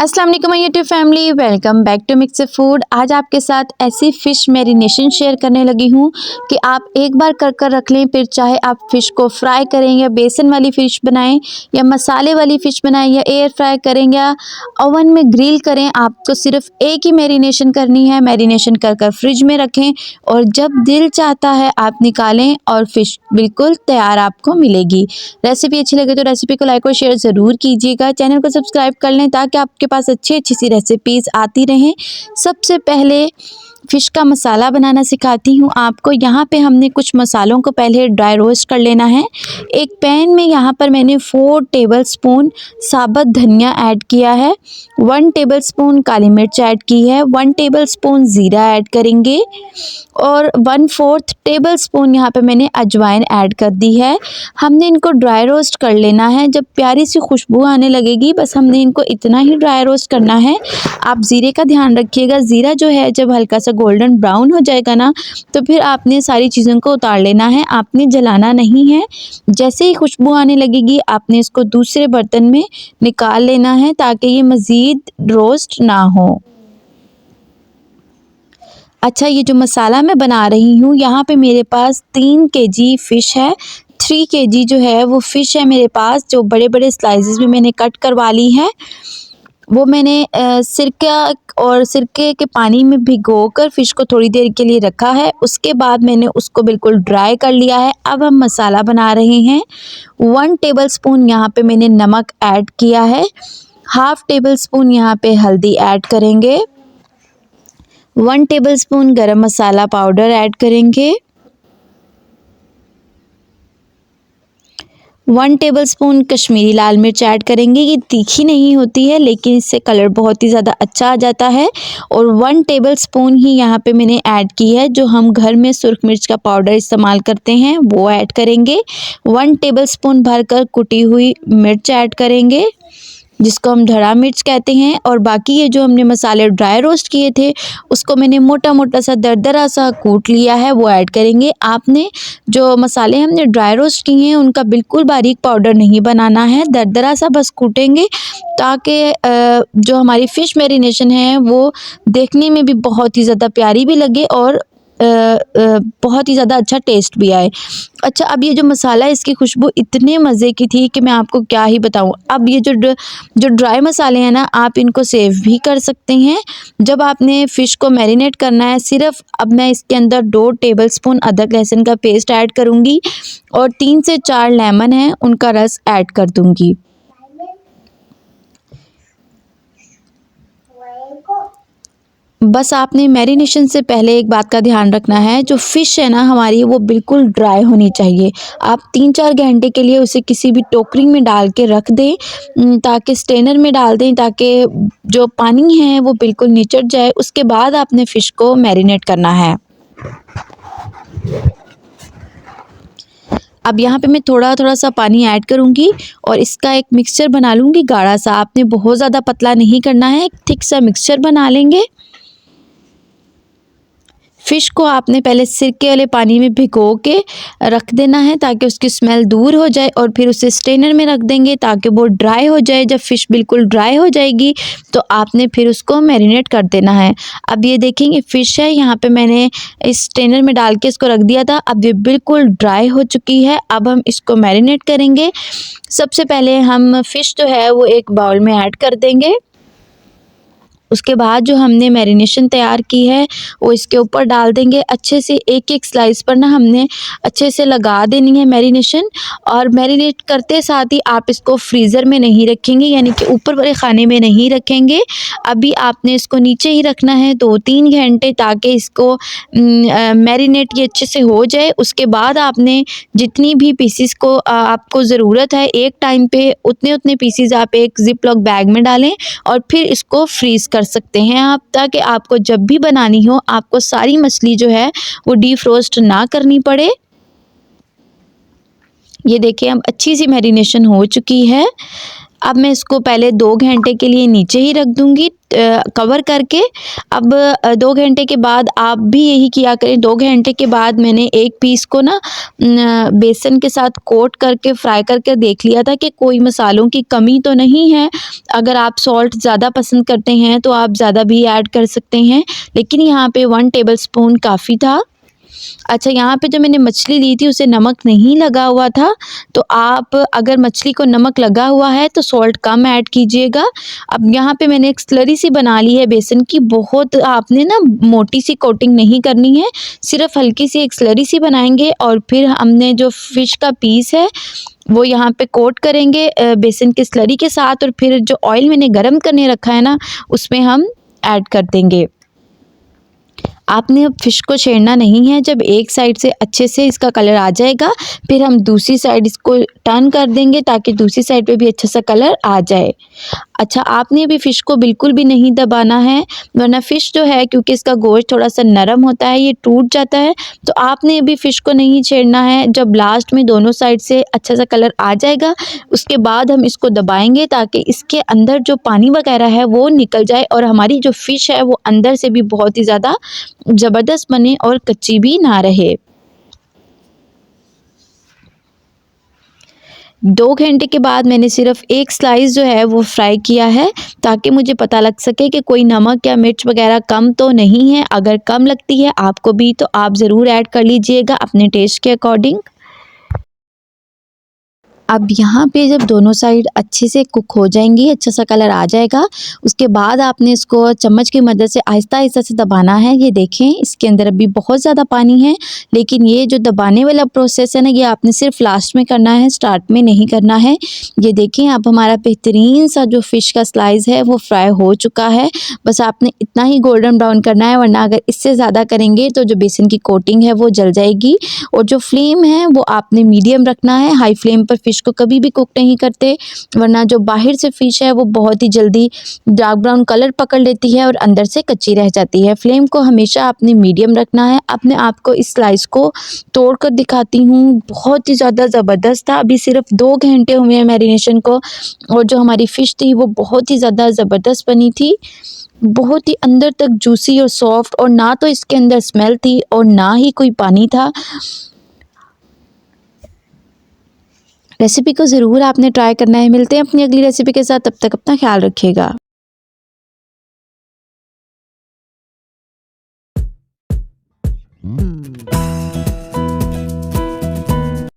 अस्सलाम वालेकुम YouTube family, welcome back to mix food. आज आपके साथ ऐसी फ़िश मैरिनेशन शेयर करने लगी हूँ कि आप एक बार कर कर रख लें। फिर चाहे आप फ़िश को फ्राई करें या बेसन वाली फ़िश बनाएं या मसाले वाली फ़िश बनाएं या एयर फ्राई करें या ओवन में ग्रिल करें, आपको सिर्फ एक ही मैरिनेशन करनी है। मैरिनेशन कर कर फ्रिज में रखें और जब दिल चाहता है आप निकालें और फ़िश बिल्कुल तैयार आपको मिलेगी। रेसिपी अच्छी लगे तो रेसिपी को लाइक और शेयर ज़रूर कीजिएगा। चैनल को सब्सक्राइब कर लें ताकि आपके पास अच्छी सी रेसिपीज़ आती रहें। सबसे पहले फ़िश का मसाला बनाना सिखाती हूँ आपको। यहाँ पे हमने कुछ मसालों को पहले ड्राई रोस्ट कर लेना है। एक पैन में यहाँ पर मैंने 4 टेबलस्पून साबुत धनिया ऐड किया है, 1 टेबलस्पून काली मिर्च ऐड की है, 1 टेबलस्पून ज़ीरा ऐड करेंगे और 1/4 टेबलस्पून यहाँ पे मैंने अजवाइन ऐड कर दी है। हमने इनको ड्राई रोस्ट कर लेना है। जब प्यारी सी खुशबू आने लगेगी बस हमने इनको इतना ही ड्राई रोस्ट करना है। आप ज़ीरे का ध्यान रखिएगा, ज़ीरा जो है जब हल्का सा गोल्डन ब्राउन हो जाएगा ना तो फिर आपने सारी चीज़ों को उतार लेना है, आपने जलाना नहीं है। जैसे ही खुशबू आने लगेगी आपने इसको दूसरे बर्तन में निकाल लेना है ताकि ये मज़ीद रोस्ट ना हो। अच्छा, ये जो मसाला मैं बना रही हूँ यहाँ पे मेरे पास 3 केजी फ़िश है। 3 केजी जो है वो फ़िश है मेरे पास, जो बड़े बड़े स्लाइसेस में मैंने कट करवा ली है। वो मैंने सिरका और सिरके के पानी में भिगोकर फ़िश को थोड़ी देर के लिए रखा है। उसके बाद मैंने उसको बिल्कुल ड्राई कर लिया है। अब हम मसाला बना रहे हैं। 1 टेबलस्पून यहाँ पे मैंने नमक ऐड किया है, हाफ़ टेबलस्पून यहाँ पे हल्दी ऐड करेंगे, 1 टेबलस्पून गरम मसाला पाउडर ऐड करेंगे, 1 टेबलस्पून कश्मीरी लाल मिर्च ऐड करेंगे। ये तीखी नहीं होती है लेकिन इससे कलर बहुत ही ज़्यादा अच्छा आ जाता है। और 1 टेबलस्पून ही यहाँ पे मैंने ऐड की है जो हम घर में सुर्ख मिर्च का पाउडर इस्तेमाल करते हैं वो ऐड करेंगे। 1 टेबलस्पून भरकर कुटी हुई मिर्च ऐड करेंगे जिसको हम धड़ा मिर्च कहते हैं। और बाकी ये जो हमने मसाले ड्राई रोस्ट किए थे उसको मैंने मोटा मोटा सा दरदरा सा कूट लिया है, वो ऐड करेंगे। आपने जो मसाले हमने ड्राई रोस्ट किए हैं उनका बिल्कुल बारीक पाउडर नहीं बनाना है, दरदरा सा बस कूटेंगे ताकि जो हमारी फ़िश मैरिनेशन है वो देखने में भी बहुत ही ज़्यादा प्यारी भी लगे और बहुत ही ज़्यादा अच्छा टेस्ट भी आए। अच्छा, अब ये जो मसाला है इसकी खुशबू इतने मज़े की थी कि मैं आपको क्या ही बताऊँ। अब ये जो ड्राई मसाले हैं ना आप इनको सेव भी कर सकते हैं। जब आपने फ़िश को मैरिनेट करना है सिर्फ अब मैं इसके अंदर 2 टेबलस्पून अदरक लहसुन का पेस्ट ऐड करूँगी और 3 से 4 लेमन है उनका रस ऐड कर दूँगी। बस आपने मैरिनेशन से पहले एक बात का ध्यान रखना है, जो फ़िश है ना हमारी वो बिल्कुल ड्राई होनी चाहिए। आप 3-4 घंटे के लिए उसे किसी भी टोकरी में डाल के रख दें, ताकि स्ट्रेनर में डाल दें ताकि जो पानी है वो बिल्कुल निचड़ जाए। उसके बाद आपने फ़िश को मैरिनेट करना है। अब यहाँ पे मैं थोड़ा-थोड़ा सा पानी ऐड करूँगी और इसका एक मिक्सचर बना लूँगी गाढ़ा सा। आपने बहुत ज़्यादा पतला नहीं करना है, एक थिक सा मिक्सचर बना लेंगे। फ़िश को आपने पहले सिरके वाले पानी में भिगो के रख देना है ताकि उसकी स्मेल दूर हो जाए और फिर उसे स्ट्रेनर में रख देंगे ताकि वो ड्राई हो जाए। जब फ़िश बिल्कुल ड्राई हो जाएगी तो आपने फिर उसको मैरिनेट कर देना है। अब ये देखेंगे फ़िश है यहाँ पे मैंने इस स्ट्रेनर में डाल के इसको रख दिया था। अब ये बिल्कुल ड्राई हो चुकी है। अब हम इसको मैरिनेट करेंगे। सबसे पहले हम फ़िश जो है वो एक बाउल में ऐड कर देंगे। उसके बाद जो हमने मैरिनेशन तैयार की है वो इसके ऊपर डाल देंगे। अच्छे से एक-एक स्लाइस पर ना हमने अच्छे से लगा देनी है मैरिनेशन। और मैरिनेट करते साथ ही आप इसको फ्रीज़र में नहीं रखेंगे, यानी कि ऊपर वाले खाने में नहीं रखेंगे। अभी आपने इसको नीचे ही रखना है 2-3 घंटे ताकि इसको मैरिनेट ये अच्छे से हो जाए। उसके बाद आपने जितनी भी पीसेस को आपको ज़रूरत है एक टाइम पे उतने पीसेस आप एक ज़िप लॉक बैग में डालें और फिर इसको फ्रीज़ कर सकते हैं आप, ताकि आपको जब भी बनानी हो आपको सारी मछली जो है वो डीफ्रोस्ट ना करनी पड़े। ये देखिए अब अच्छी सी मैरिनेशन हो चुकी है। अब मैं इसको पहले 2 घंटे के लिए नीचे ही रख दूँगी कवर करके। अब 2 घंटे के बाद आप भी यही किया करें। 2 घंटे के बाद मैंने एक पीस को ना बेसन के साथ कोट करके फ्राई करके देख लिया था कि कोई मसालों की कमी तो नहीं है। अगर आप सॉल्ट ज़्यादा पसंद करते हैं तो आप ज़्यादा भी ऐड कर सकते हैं, लेकिन यहाँ पे 1 टेबलस्पून काफ़ी था। अच्छा, यहाँ पे जो मैंने मछली ली थी उसे नमक नहीं लगा हुआ था, तो आप अगर मछली को नमक लगा हुआ है तो सॉल्ट कम ऐड कीजिएगा। अब यहाँ पे मैंने एक स्लरी सी बना ली है बेसन की। बहुत आपने ना मोटी सी कोटिंग नहीं करनी है, सिर्फ हल्की सी एक स्लरी सी बनाएंगे और फिर हमने जो फ़िश का पीस है वो यहाँ पे कोट करेंगे बेसन की स्लरी के साथ, और फिर जो ऑयल मैंने गरम करने रखा है ना उसमें हम ऐड कर देंगे। आपने अब फ़िश को छेड़ना नहीं है। जब एक साइड से अच्छे से इसका कलर आ जाएगा, फिर हम दूसरी साइड इसको टर्न कर देंगे ताकि दूसरी साइड पे भी अच्छा सा कलर आ जाए। अच्छा, आपने अभी फ़िश को बिल्कुल भी नहीं दबाना है, वरना फ़िश जो है क्योंकि इसका गोश्त थोड़ा सा नरम होता है, ये टूट जाता है। तो आपने अभी फ़िश को नहीं छेड़ना है। जब लास्ट में दोनों साइड से अच्छा सा कलर आ जाएगा, उसके बाद हम इसको दबाएंगे ताकि इसके अंदर जो पानी वगैरह है वो निकल जाए और हमारी जो फ़िश है वो अंदर से भी बहुत ही ज़्यादा ज़बरदस्त बने और कच्ची भी ना रहे। 2 घंटे के बाद मैंने सिर्फ़ एक स्लाइस जो है वो फ्राई किया है, ताकि मुझे पता लग सके कि कोई नमक या मिर्च वग़ैरह कम तो नहीं है। अगर कम लगती है आपको भी तो आप ज़रूर ऐड कर लीजिएगा अपने टेस्ट के अकॉर्डिंग। अब यहाँ पे जब दोनों साइड अच्छे से कुक हो जाएंगी, अच्छा सा कलर आ जाएगा, उसके बाद आपने इसको चम्मच की मदद से आहिस्ता-आहिस्ता से दबाना है। ये देखें इसके अंदर अभी बहुत ज़्यादा पानी है, लेकिन ये जो दबाने वाला प्रोसेस है ना ये आपने सिर्फ लास्ट में करना है, स्टार्ट में नहीं करना है। ये देखें अब हमारा बेहतरीन सा जो फ़िश का स्लाइस है वो फ्राई हो चुका है। बस आपने इतना ही गोल्डन ब्राउन करना है, वरना अगर इससे ज़्यादा करेंगे तो जो बेसन की कोटिंग है वो जल जाएगी। और जो फ्लेम है वो आपने मीडियम रखना है, हाई फ्लेम पर फ़िश को कभी भी कुक नहीं करते, वरना जो बाहर से फ़िश है वो बहुत ही जल्दी डार्क ब्राउन कलर पकड़ लेती है और अंदर से कच्ची रह जाती है। फ्लेम को हमेशा आपने मीडियम रखना है। अब मैं आपको इस स्लाइस को तोड़ कर दिखाती हूँ, बहुत ही ज़्यादा ज़बरदस्त था। अभी सिर्फ 2 घंटे हुए हैं मैरिनेशन को, और जो हमारी फ़िश थी वो बहुत ही ज़्यादा ज़बरदस्त बनी थी, बहुत ही अंदर तक जूसी और सॉफ्ट, और ना तो इसके अंदर स्मेल थी और ना ही कोई पानी था। रेसिपी को ज़रूर आपने ट्राई करना है। मिलते हैं अपनी अगली रेसिपी के साथ, तब तक अपना ख्याल रखिएगा।